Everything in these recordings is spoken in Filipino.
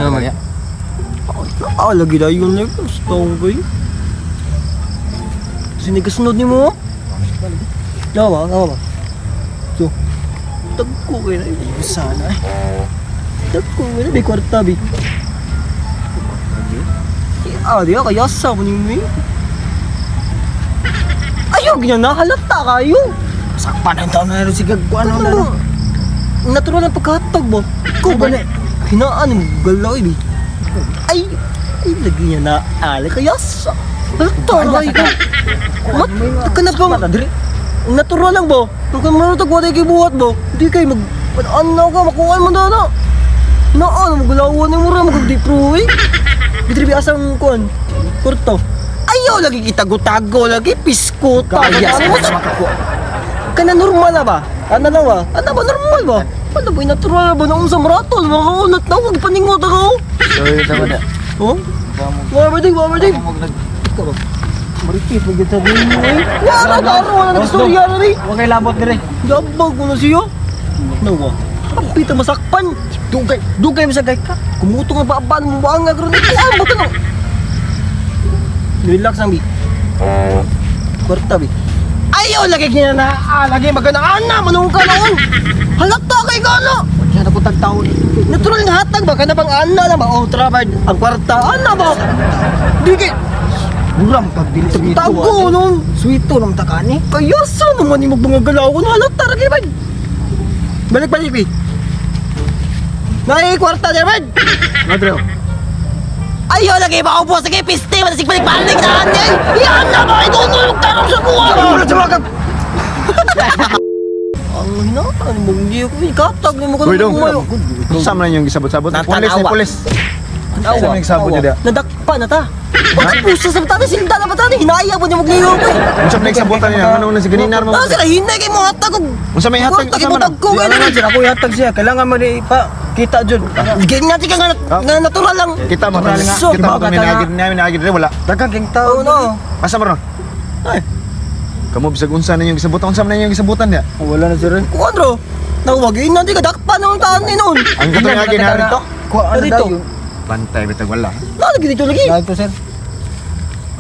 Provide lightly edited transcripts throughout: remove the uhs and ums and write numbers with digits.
naman ya. Lagi na yun na yun. Stone ko yun. Sinikasunod ni mo. Nawa ba? So, tagko kayo na yun. Sana eh. Tagko kayo na. May kwarta, bi. Di ka kayasa mo ni mo eh. Ayaw, ganyan nakalata kayo. Sakpan ang taon na rin si Gagwa. Ano? Natural ang pagkatag mo. Ikaw ba na? Hinaan mo, galaw eh, bi. Ay, lagi niya na kayasa. Halata kayo. Mat ka na ba? Natural lang ba? Kung marunong tayo kayo buhat ba? Hindi kayo ano ka, makuha mo na. Naan, magulawan mo rin, magagdipro eh. Bitribi asang kuhan, kurto. Ayaw lagi kita gutago, lagi pisko tayo. Ka na normal na ba? Ano na ba? Ano ba normal ba? Ano ba natural ba? Naunsa maratol, makaunat na, huwag paningot ako. Sorry, tama na. Oh? Wabarding. Ikaw ba? Maripis, magkatabi mo eh. Wala na nag-istorya na rin. Huwag kayo labot na rin. Gabag ko na siya. Nawa, ang pita masakpan. Dugay masagay ka. Kumuto nga baaban mo ba ang nagkaroon ito? Ano ba ito? Relax lang, bi. Kwarta, bi. Ayaw, lagi niya na. Lagi magandaan na. Manong ka noon. Halata kay gana. Wala na po tagtaon. Natural nga hatag ba? Kana bang ana na ba? Oh, trabad. Ang kwarta. Ana ba? Di kay... Buram pagbilis dito. Tago nung. Sweeto nung takani. Kaya saan naman yung magbangagalawan? Halata lagi ba? Balik, bi. Nay, kwarta niya, man! Madro. Ayaw, lagi ba ako po? Sige, piste! Matasig balik-balik na yan! Yan na ba? Ito nulog tarong sa kuha! Wala sa mga ang hinatan mo, hindi ako ikatag na mo ka na kumayo. Sama na yung gisabot-sabot. Pulis. Sama na yung gisabot niya. Nadakpa na ta. Bakit puso sa batata? Silda na batata? Hinaya po niya magliyo ko eh. Unsa may sabotan niya? Ano na si Ganinar mo? Sila hinay kayo mo hatag. Unsa may hatag? Unsa man ko Ano na sila? Ako hatag siya. Kailangan mo pa kita dyan. Ganyan natin ka nga natural lang. Kita mo nga. Kita mo minagid rin. Wala. Dagang king tao. No. Asa mo ron? Ay. Kamu bisag unsa na yung gisabutan? Unsa man na yung gisabutan niya? Wala na sir. Kuadro. Nawagin natin ka dakpa ng taan ni noon. Ang katungagin na rin to? Ano dito? Bantay bitag wala. Lagi dito lagi. Lagi sir.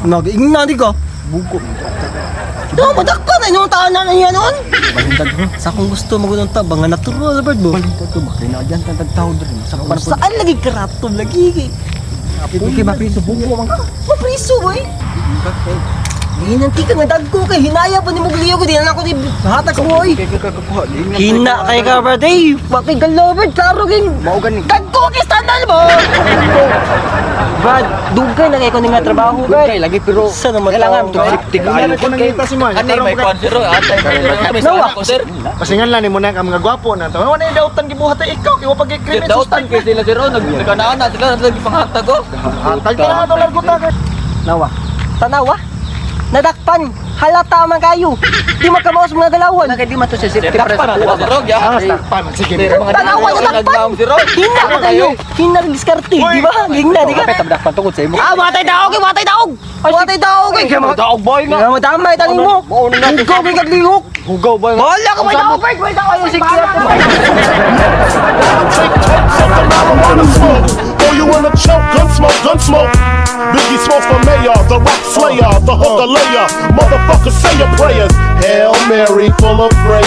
Nag-ing natin ka. Buko. Ito, madakpa na yung tahanan na yan noon. Balintag mo. Sa kung gusto magunang tabang, nga natural, Albert mo. Balintag mo. Bakit na dyan tagtawad rin. Saan lagi karatom lagi? Hindi mapriso. Buko man ka. Mapriso, boy. Hinanti ka nga dagko kay hinaya pa ni Mugliyo ko. Di na ako ni hatag ko, boy. Hina kay ka, brother. Bakit galaw, Albert? Klaro, ging. Maugan ni. Dagko kay standard mo. Brad, dugay na kayo ko nga trabaho, Brad. Dugay lagi pero saan naman kailangan tao, safety ka. Ano ko nangita si Moy? Ano may konsero? May Nawa. ko sir. Pasingan lang ni mo na ang mga gwapo na to. Wala na dautan gibuhat ikaw kay wa pag Sir, krimen dautan kayo sila sir. Nagkanaan na sila. Nagpanghatag ko. Hatag ka na to largutan. Nawa. Tanawa. Nadakpan. Halata man kayo. Di magkamaos mga dalawan. Di man to sa safety Sir, dakpan na. Sir, ya. Takpan sige. Tanawa na dakpan. Hina pa kayo. Hina rin diskarte. Di ba? Hina, di ka? Kapit dakpan tungod sa imo. Matay daog. Matay daog. Matay daog. Daog boy nga. Madamay tani mo. Hugaw kay kaglihok. Hugaw boy nga. Wala ka may daog. May daog. Ayaw sige. Oh, you wanna choke? Gun smoke. Biggie Smoke for mayor, the rap slayer, the hooker layer. Motherfuckers say your prayers. Hail Mary, full of grace.